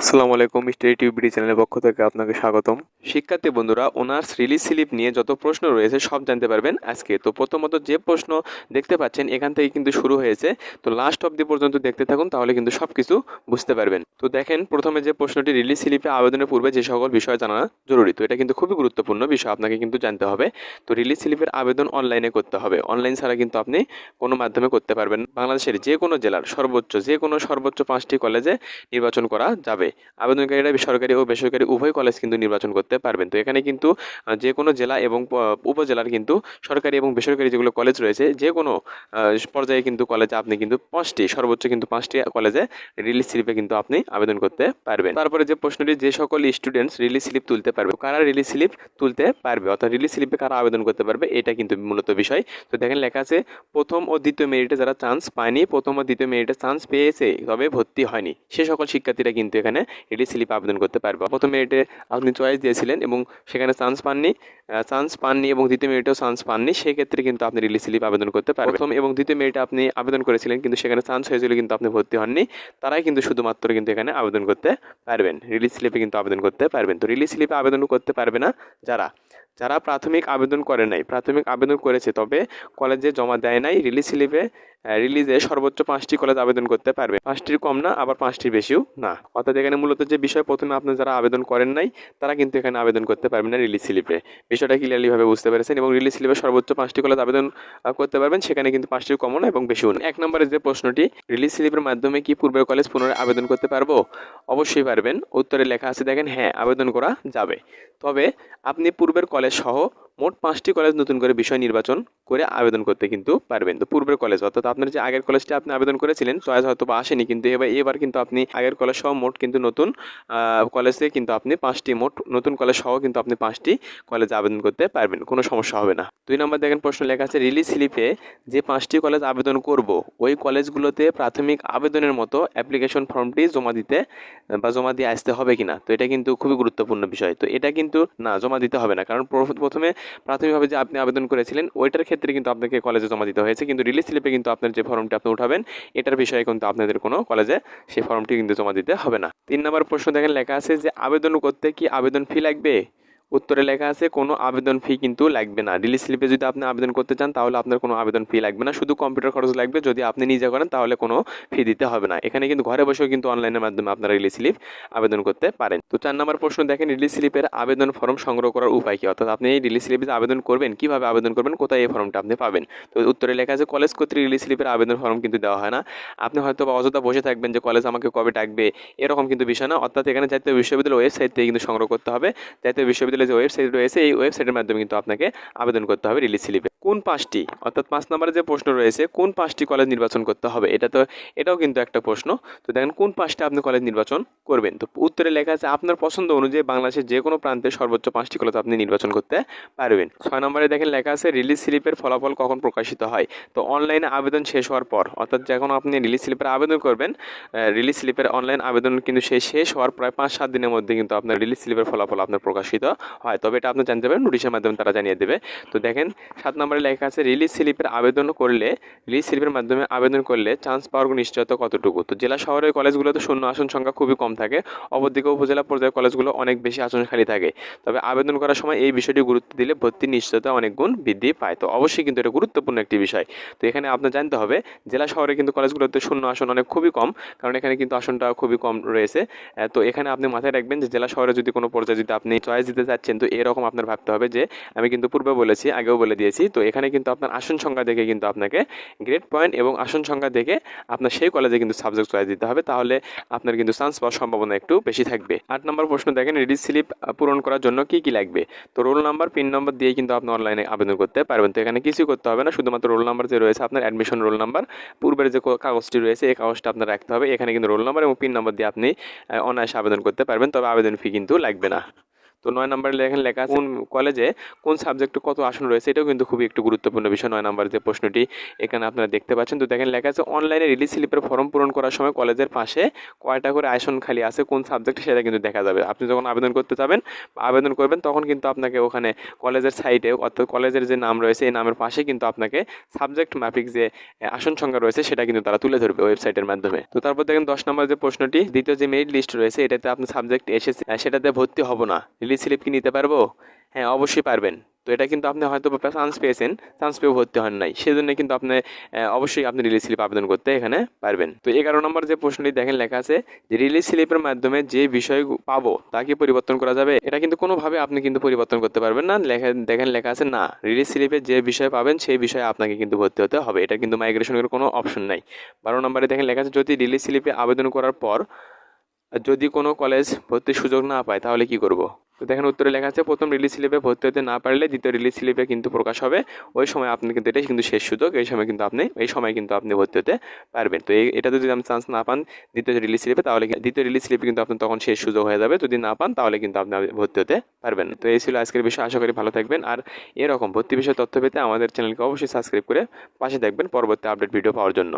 আসসালামু আলাইকুম, study tube চ্যানেলের পক্ষ থেকে আপনাকে স্বাগতম। শিক্ষার্থী বন্ধুরা, অনার্স রিলিজ স্লিপ নিয়ে যত প্রশ্ন রয়েছে সব জানতে পারবেন আজকে। তো প্রথমত যে প্রশ্ন দেখতে পাচ্ছেন এখান থেকে কিন্তু শুরু হয়েছে, তো লাস্ট অবধি পর্যন্ত দেখতে থাকুন, তাহলে কিন্তু সব কিছু বুঝতে পারবেন। তো দেখেন, প্রথমে যে প্রশ্নটি, রিলিজ স্লিপে আবেদনের পূর্বে যে সকল বিষয় জানা জরুরি। তো এটা কিন্তু খুবই গুরুত্বপূর্ণ বিষয়, আপনাকে কিন্তু জানতে হবে। তো রিলিজ স্লিপের আবেদন অনলাইনে করতে হবে, অনলাইন ছাড়া কিন্তু আপনি কোনো মাধ্যমে করতে পারবেন না। বাংলাদেশের যে কোনো জেলার সর্বোচ্চ 5টি কলেজে নির্বাচন করা যাবে। আবেদনকারীরা সরকারি ও বেসরকারি উভয় কলেজ কিন্তু নির্বাচন করতে পারবেন। তো এখানে কিন্তু যে কোনো জেলা এবং উপজেলার কিন্তু সরকারি এবং বেসরকারি যেগুলো কলেজ রয়েছে, যে কোনো পর্যায়ে কিন্তু কলেজে আপনি কিন্তু সর্বোচ্চ কিন্তু 5টি কলেজে রিলিজ স্লিপে কিন্তু আপনি আবেদন করতে পারবেন। তারপরে যে প্রশ্নটি, যে সকল স্টুডেন্টস রিলিজ স্লিপ তুলতে পারবে, কারা রিলিজ স্লিপ তুলতে পারবে, অর্থাৎ রিলিজ স্লিপে কারা আবেদন করতে পারবে, এটা কিন্তু মূলত বিষয়। তো দেখেন লেখা আছে, প্রথম ও দ্বিতীয় মেরিটে যারা চান্স পায়নি, প্রথম ও দ্বিতীয় মেরিটে চান্স পেয়েছে তবে ভর্তি হয়নি, সে সকল শিক্ষার্থীরা কিন্তু এখানে রিলিজ স্লিপ আবেদন করতে পারবে। প্রথম মেরিটে আপনি চয়েস দিয়েছিলেন এবং সেখানে চান্স পাননি এবং দ্বিতীয় মেরিটেও চান্স পাননি, সেক্ষেত্রে কিন্তু আপনি রিলিজ স্লিপ আবেদন করতে পারবেন। প্রথম এবং দ্বিতীয় মেরিটে আপনি আবেদন করেছিলেন কিন্তু সেখানে চান্স হয়েছিল কিন্তু আপনি ভর্তি হননি, তারাই কিন্তু শুধুমাত্র কিন্তু এখানে আবেদন করতে পারবেন, রিলিজ স্লিপে কিন্তু আবেদন করতে পারবেন। তো রিলিজ স্লিপে আবেদন করতে পারবে না যারা যারা প্রাথমিক আবেদন করে নাই, প্রাথমিক আবেদন করেছে তবে কলেজে জমা দেয় নাই, রিলিজ স্লিপে রিলিজে সর্বোচ্চ 5টি কলেজ আবেদন করতে পারবে, 5টির কম না আবার 5টির বেশিও না। অর্থাৎ এখানে মূলত যে বিষয়, প্রথমে আপনি যারা আবেদন করেন নাই তারা কিন্তু এখানে আবেদন করতে পারবেন না রিলিজ স্লিপে। বিষয়টা ক্লিয়ারলিভাবে বুঝতে পেরেছেন। এবং রিলিজ স্লিপে সর্বোচ্চ 5টি কলেজ আবেদন করতে পারবেন, সেখানে কিন্তু 5টির কমও না এবং বেশিও না। 1 নম্বরে যে প্রশ্নটি, রিলিজ স্লিপের মাধ্যমে কি পূর্বের কলেজ পুনরায় আবেদন করতে পারবো? অবশ্যই পারবেন। উত্তরে লেখা আছে দেখেন, হ্যাঁ আবেদন করা যাবে, তবে আপনি পূর্বের কলেজ সহ মোট 5টি কলেজ নতুন করে বিষয় নির্বাচন করে আবেদন করতে কিন্তু পারবেন। তো পূর্বের কলেজ অর্থাৎ আপনার যে আগের কলেজটি আপনি আবেদন করেছিলেন, চয়েস হয়তো বা আসেনি, কিন্তু এবার কিন্তু আপনি আগের কলেজ সহ মোট কিন্তু নতুন কলেজে কিন্তু আপনি 5টি, মোট নতুন কলেজ সহ কিন্তু আপনি 5টি কলেজে আবেদন করতে পারবেন, কোনো সমস্যা হবে না। 2 নম্বর দেখেন, প্রশ্ন লেখা আছে, রিলিজ স্লিপে যে 5টি কলেজ আবেদন করব ওই কলেজগুলোতে প্রাথমিক আবেদনের মতো অ্যাপ্লিকেশন ফর্মটি জমা দিয়ে আসতে হবে কিনা। তো এটা কিন্তু খুবই গুরুত্বপূর্ণ বিষয়। তো এটা কিন্তু না, জমা দিতে হবে না, কারণ প্রথমে প্রাথমিকভাবে যে আপনি আবেদন করেছিলেন ওইটার ক্ষেত্রে কিন্তু আপনাকে কলেজে জমা দিতে হয়েছে, কিন্তু রিলিজ স্লিপে কিন্তু আপনার যে ফর্মটি আপনি উঠাবেন এটার বিষয়ে কিন্তু আপনাদের কোনো কলেজে সেই ফর্মটি কিন্তু জমা দিতে হবে না। 3 নম্বর প্রশ্ন দেখেন, লেখা আছে যে আবেদন করতে কি আবেদন ফি লাগবে? উত্তরে লেখা আছে, কোনো আবেদন ফি কিন্তু লাগবে না। রিলিজ স্লিপে যদি আপনি আবেদন করতে চান তাহলে আপনার কোনো আবেদন ফি লাগবে না, শুধু কম্পিউটার খরচ লাগবে। যদি আপনি নিজে করেন তাহলে কোনো ফি দিতে হবে না। এখানে কিন্তু ঘরে বসেও কিন্তু অনলাইনের মাধ্যমে আপনারা রিলিজ স্লিপ আবেদন করতে পারেন। তো 4 নম্বর প্রশ্ন দেখেন, রিলিজ স্লিপের আবেদন ফর্ম সংগ্রহ করার উপায় কি, অর্থাৎ আপনি এই রিলিজ স্লিপে যে আবেদন করবেন কিভাবে আবেদন করবেন, কোথায় এই ফর্মটা আপনি পাবেন। তো উত্তরে লেখা আছে, কলেজ কর্তৃক রিলিজ স্লিপের আবেদন ফর্ম কিন্তু দেওয়া হয় না। আপনি হয়তো বা অযথা বসে থাকবেন যে কলেজ আমাকে কবে ডাকবে, এরকম কিন্তু বিষয় না। অর্থাৎ এখানে জাতীয় বিশ্ববিদ্যালয়ের ওয়েবসাইট থেকে কিন্তু সংগ্রহ করতে হবে। জাতীয় বিশ্ববিদ্যালয়ের যে ওয়েবসাইট রয়েছে এই ওয়েবসাইটের মাধ্যমে কিন্তু আপনাকে আবেদন করতে হবে রিলিজ স্লিপে। কোন 5টি, অর্থাৎ 5 নম্বরে যে প্রশ্ন রয়েছে কোন 5টি কলেজ নির্বাচন করতে হবে, এটাও কিন্তু একটা প্রশ্ন। তো দেখেন কোন 5টা আপনি কলেজ নির্বাচন করবেন। তো উত্তরে লেখা আছে, আপনার পছন্দ অনুযায়ী বাংলাদেশের যে কোনো প্রান্তে সর্বোচ্চ 5টি কলেজ আপনি নির্বাচন করতে পারবেন। 6 নম্বরে দেখেন লেখা আছে, রিলিজ স্লিপের ফলাফল কখন প্রকাশিত হয়? তো অনলাইনে আবেদন শেষ হওয়ার পর, অর্থাৎ যখন আপনি রিলিজ স্লিপের আবেদন করবেন, রিলিজ স্লিপের অনলাইন আবেদন কিন্তু শেষ হওয়ার প্রায় 5-7 দিনের মধ্যে কিন্তু আপনার রিলিজ স্লিপের ফলাফল আপনার প্রকাশিত হয়, তবে এটা আপনি জানতে পারবেন নোটিশের মাধ্যমে, তারা জানিয়ে দেবে। তো দেখেন 7 নম্বরে লেখা আছে, রিলিজ স্লিপের মাধ্যমে আবেদন করলে চান্স পাওয়ার নিশ্চয়তা কতটুকু? তো জেলা শহরের কলেজগুলোতে শূন্য আসন সংখ্যা খুবই কম থাকে, অপরদিকে উপজেলা পর্যায়ের কলেজগুলো অনেক বেশি আসন খালি থাকে। তবে আবেদন করার সময় এই বিষয়টি গুরুত্ব দিলে ভর্তির নিশ্চয়তা অনেক গুণ বৃদ্ধি পায়। তো অবশ্যই কিন্তু এটা গুরুত্বপূর্ণ একটি বিষয়। তো এখানে আপনার জানতে হবে, জেলা শহরে কিন্তু কলেজগুলোতে শূন্য আসন খুবই কম, কারণ এখানে কিন্তু আসনটা খুবই কম রয়েছে। তো এখানে আপনি মাথায় রাখবেন যে জেলা শহরে যদি কোনো পর্যায়ে যদি আপনি চয়েস দিতে চাচ্ছেন, তো এরকম আপনার ভাবতে হবে যে, আমি কিন্তু পূর্বে বলেছি, আগেও বলে দিয়েছি, তো এখানে কিন্তু আপনার আসন সংখ্যা দেখে কিন্তু আপনাকে গ্রেড পয়েন্ট এবং আসন সংখ্যা দেখে আপনার সেই কলেজে কিন্তু সাবজেক্ট চয়েস দিতে হবে, তাহলে আপনার কিন্তু চান্স পাওয়ার সম্ভাবনা একটু বেশি থাকবে। 8 নম্বর প্রশ্ন দেখেন, রিলিজ স্লিপ পূরণ করার জন্য কি কি লাগবে? তো রোল নাম্বার, পিন নম্বর দিয়ে কিন্তু আপনি অনলাইনে আবেদন করতে পারবেন। তো এখানে কিছুই করতে হবে না, শুধুমাত্র রোল নাম্বার যে রয়েছে আপনার অ্যাডমিশন রোল নাম্বার, পূর্বের যে কাগজটি রয়েছে এই কাগজটা আপনার রাখতে হবে। এখানে কিন্তু রোল নাম্বার এবং পিন নম্বর দিয়ে আপনি অনায়াসে আবেদন করতে পারবেন, তবে আবেদন ফি কিন্তু লাগবে না। তো 9 নম্বরে দেখেন লেখা আছে কোন কলেজে কোন সাবজেক্টে কত আসন রয়েছে, এটাও কিন্তু খুবই একটু গুরুত্বপূর্ণ বিষয়। 9 নম্বরের যে প্রশ্নটি এখানে আপনারা দেখতে পাচ্ছেন। তো দেখেন লেখা আছে অনলাইনে রিলিজ স্লিপের ফর্ম পূরণ করার সময় কলেজের পাশে কয়টা করে আসন খালি আছে কোন সাবজেক্টে, সেটা কিন্তু দেখা যাবে। আপনি যখন আবেদন করতে যাবেন বা আবেদন করবেন তখন কিন্তু আপনাকে ওখানে কলেজের সাইটে অর্থাৎ কলেজের যে নাম রয়েছে এই নামের পাশে কিন্তু আপনাকে সাবজেক্ট মাফিক যে আসন সংখ্যা রয়েছে সেটা কিন্তু তারা তুলে ধরবে ওয়েবসাইটের মাধ্যমে। তো তারপর দেখেন 10 নম্বর যে প্রশ্নটি, দ্বিতীয় যে মেরিট লিস্ট রয়েছে এটাতে আপনার সাবজেক্ট এসেছে সেটাতে ভর্তি হব না, রিলিজ স্লিপ কি নিতে পারবো? হ্যাঁ, অবশ্যই পারবেন। তো এটা কিন্তু আপনি হয়তো চান্স পেয়েছেন, চান্স পেয়েও ভর্তি হন নাই, সেজন্য কিন্তু আপনি অবশ্যই আপনি রিলিজ স্লিপ আবেদন করতে এখানে পারবেন। তো 11 নম্বর যে প্রশ্নটি দেখেন লেখা আছে যে রিলিজ স্লিপের মাধ্যমে যে বিষয় পাবো তা কি পরিবর্তন করা যাবে? এটা কিন্তু কোনোভাবে আপনি কিন্তু পরিবর্তন করতে পারবেন না। দেখেন লেখা আছে না, রিলিজ স্লিপে যে বিষয় পাবেন সেই বিষয়ে আপনাকে কিন্তু ভর্তি হতে হবে। এটা কিন্তু মাইগ্রেশনের কোনো অপশন নাই। 12 নম্বরে দেখেন লেখা আছে যদি রিলিজ স্লিপে আবেদন করার পর যদি কোনো কলেজ ভর্তির সুযোগ না পায় তাহলে কি করব? তো দেখেন উত্তরে লেখা আছে প্রথম রিলিজ স্লিপে ভর্তি হতে না পারলে দ্বিতীয় রিলিজ স্লিপে কিন্তু প্রকাশ হবে, ওই সময় আপনি কিন্তু এটাই কিন্তু শেষ সুযোগ, এই সময় কিন্তু আপনি ভর্তি হতে পারবেন। তো এটা যদি আপনি চান্স না পান দ্বিতীয় রিলিজ স্লিপে, তাহলে দ্বিতীয় রিলিজ স্লিপে কিন্তু আপনার তখন শেষ সুযোগ হয়ে যাবে। যদি না পান তাহলে কিন্তু আপনি ভর্তি হতে পারবেন। তো এই ছিল আজকের বিষয়, আশা করি ভালো থাকবেন। আর এরকম ভর্তি বিষয়ে তথ্য পেতে আমাদের চ্যানেলকে অবশ্যই সাবস্ক্রাইব করে পাশে থাকবেন পরবর্তী আপডেট ভিডিও পাওয়ার জন্য।